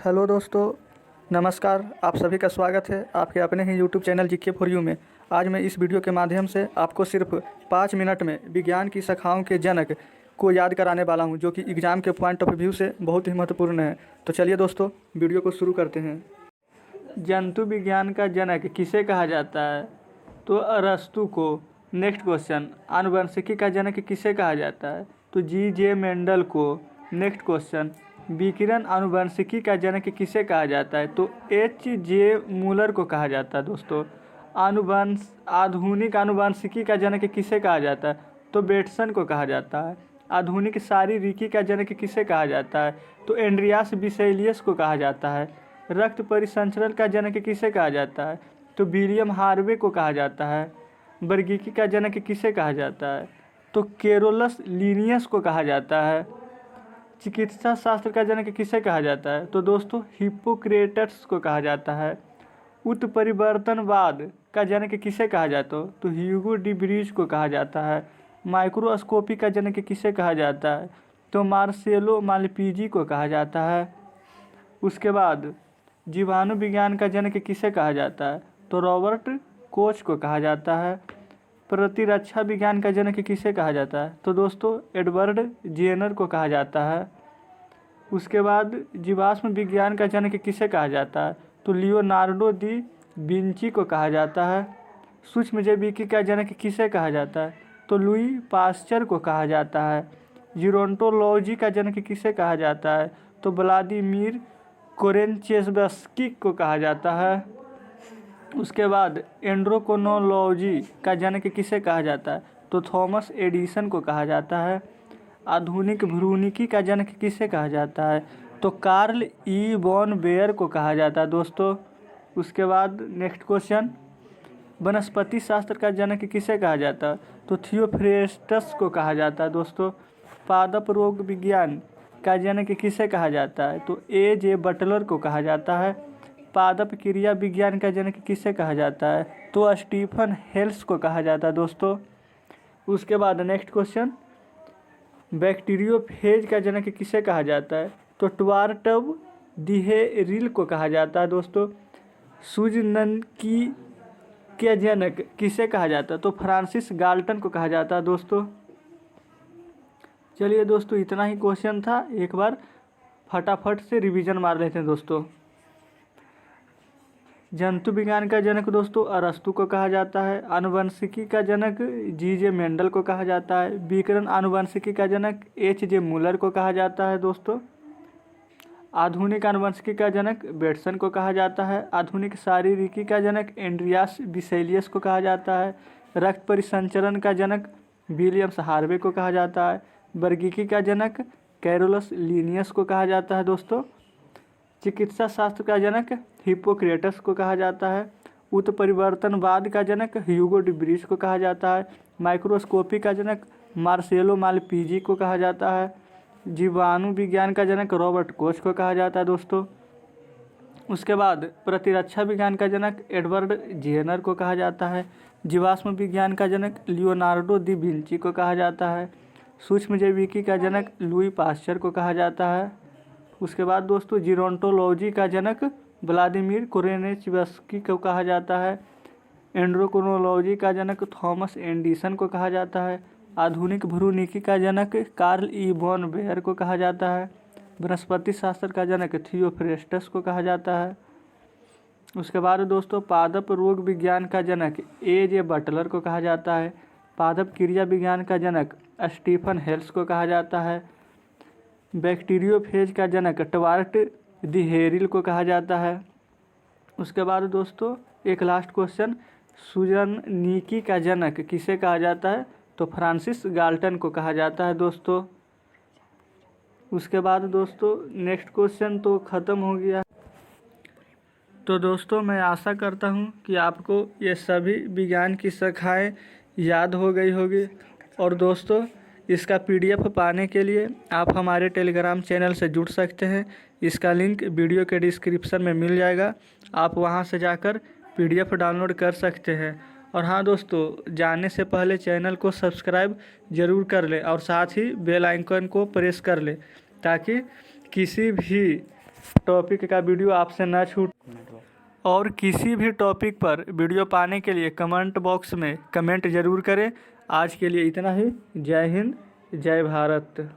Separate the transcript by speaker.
Speaker 1: Hello दोस्तों, नमस्कार। आप सभी का स्वागत है आपके अपने ही YouTube channel GK for you में। आज मैं इस वीडियो के माध्यम से आपको सिर्फ 5 मिनट में विज्ञान की शाखाओं के जनक को याद कराने वाला हूं, जो कि एग्ज़ाम के पॉइंट ऑफ व्यू से बहुत ही महत्वपूर्ण है। तो चलिए दोस्तों, वीडियो को शुरू करते हैं। जंतु विज्ञान का जनक किसे कहा जाता है? तो अरस्तु को। नेक्स्ट क्वेश्चन, आनुवंशिकी का जनक किसे कहा जाता है? तो जी.जे. मेंडल को। नेक्स्ट क्वेश्चन, विकिरण आनुवंशिकी का जनक किसे कहा जाता है? तो H.J. मूलर को कहा जाता है। दोस्तों, आधुनिक आनुवंशिकी का जनक किसे कहा जाता है? तो बेटसन को कहा जाता है। आधुनिक शारीरिकी का जनक किसे कहा जाता है? तो एंड्रियास बिसेलियस को कहा जाता है। रक्त परिसंचरण का जनक किसे कहा जाता है? तो विलियम हार्वे को कहा जाता है। वर्गीकी का जनक किसे कहा जाता है? तो कैरोलस लीनियस को कहा जाता है। चिकित्सा शास्त्र का जनक किसे कहा जाता है? तो दोस्तों, हिप्पोक्रेटस को कहा जाता है। उत्परिवर्तनवाद का जनक किसे कहा जाता है? तो ह्यूगो डी ब्रीज को कहा जाता है। माइक्रोस्कोपी का जनक किसे कहा जाता है? तो मार्सेलो मालपीजी को कहा जाता है। उसके बाद जीवाणु विज्ञान का जनक किसे कहा जाता है? तो रॉबर्ट कोच को कहा जाता है। प्रतिरक्षा विज्ञान का जनक किसे कहा जाता है? तो दोस्तों, एडवर्ड जेनर को कहा जाता है। उसके बाद जीवाश्म विज्ञान का जनक किसे कहा जाता है? तो लियोनार्डो दी विंची को कहा जाता है। सूक्ष्मजीविकी का जनक किसे कहा जाता है? तो लुई पास्चर को कहा जाता है। जीरोंटोलॉजी का जनक किसे कहा जाता है? तो व्लादिमीर कोरेंचेव्स्की को कहा जाता है। उसके बाद एंड्रोक्रोनोलॉजी का जनक किसे कहा जाता है? तो थॉमस एडिसन को कहा जाता है। आधुनिक भ्रूणिकी का जनक किसे कहा जाता है? तो कार्ल ई वॉन बेयर को कहा जाता है। दोस्तों, उसके बाद नेक्स्ट क्वेश्चन, वनस्पति शास्त्र का जनक किसे कहा जाता है? तो थियोफ्रेस्टस को कहा जाता है। दोस्तों, पादप रोग विज्ञान का जनक किसे कहा जाता है? तो A.J. बटलर को कहा जाता है। पादप क्रिया विज्ञान का जनक किसे कहा जाता है? तो स्टीफन हेल्स को कहा जाता है। दोस्तों, उसके बाद नेक्स्ट क्वेश्चन, बैक्टीरियोफेज का जनक किसे कहा जाता है? तो ट्वार्टव दिहेरिल को कहा जाता है। दोस्तों, सूजनकी के जनक किसे कहा जाता है? तो फ्रांसिस गाल्टन को कहा जाता है। दोस्तों, चलिए दोस्तों, इतना ही क्वेश्चन था। एक बार फटाफट से रिवीजन मार लेते हैं। दोस्तों, जंतु विज्ञान का जनक दोस्तों अरस्तु को कहा जाता है। आनुवंशिकी का जनक जी.जे. मेंडल को कहा जाता है। विकिरण आनुवंशिकी का जनक H.J. मूलर को कहा जाता है। दोस्तों, आधुनिक आनुवंशिकी का जनक बेटसन को कहा जाता है। आधुनिक शारीरिकी का जनक एंड्रियास बिसेलियस को कहा जाता है। रक्त परिसंचरण का जनक विलियम्स हार्वे को कहा जाता है। वर्गीकी का जनक कैरोलस लीनियस को कहा जाता है। दोस्तों, चिकित्सा शास्त्र का जनक हिप्पोक्रेटस को कहा जाता है। उत्परिवर्तनवाद का जनक ह्यूगो डी ब्रीज को कहा जाता है। माइक्रोस्कोपी का जनक मार्सेलो मालपीजी को कहा जाता है। जीवाणु विज्ञान का जनक रॉबर्ट कोच को कहा जाता है। दोस्तों, उसके बाद प्रतिरक्षा विज्ञान का जनक एडवर्ड जेनर को कहा जाता है। जीवाश्म विज्ञान का जनक लियोनार्डो दी विंची को कहा जाता है। सूक्ष्मजीविकी का जनक लुई पास्चर को कहा जाता है। उसके बाद दोस्तों, जीरोंटोलॉजी का जनक व्लादिमीर कोरेंचेव्स्की को कहा जाता है। एंड्रोक्रोनोलॉजी का जनक थॉमस एडिसन को कहा जाता है। आधुनिक भ्रूणिकी का जनक कार्ल ई वॉन बेयर को कहा जाता है। वनस्पति शास्त्र का जनक थियोफ्रेस्टस को कहा जाता है। उसके बाद दोस्तों, पादप रोग विज्ञान का जनक A.J. बटलर को कहा जाता है। पादप क्रिया विज्ञान का जनक स्टीफन हेल्स को कहा जाता है। बैक्टीरियोफेज का जनक ट्वार्ट दिहेरिल को कहा जाता है। उसके बाद दोस्तों, एक लास्ट क्वेश्चन, सूजननीकी का जनक किसे कहा जाता है? तो फ्रांसिस गाल्टन को कहा जाता है। दोस्तों, उसके बाद दोस्तों नेक्स्ट क्वेश्चन तो ख़त्म हो गया। तो दोस्तों, मैं आशा करता हूँ कि आपको ये सभी विज्ञान की शाखाएँ याद हो गई होगी। और दोस्तों, इसका PDF पाने के लिए आप हमारे टेलीग्राम चैनल से जुड़ सकते हैं। इसका लिंक वीडियो के डिस्क्रिप्शन में मिल जाएगा। आप वहां से जाकर PDF डाउनलोड कर सकते हैं। और हाँ दोस्तों, जाने से पहले चैनल को सब्सक्राइब ज़रूर कर लें और साथ ही बेल आइकन को प्रेस कर लें, ताकि किसी भी टॉपिक का वीडियो आपसे न छूट। और किसी भी टॉपिक पर वीडियो पाने के लिए कमेंट बॉक्स में कमेंट ज़रूर करें। आज के लिए इतना ही। जय हिंद, जय भारत।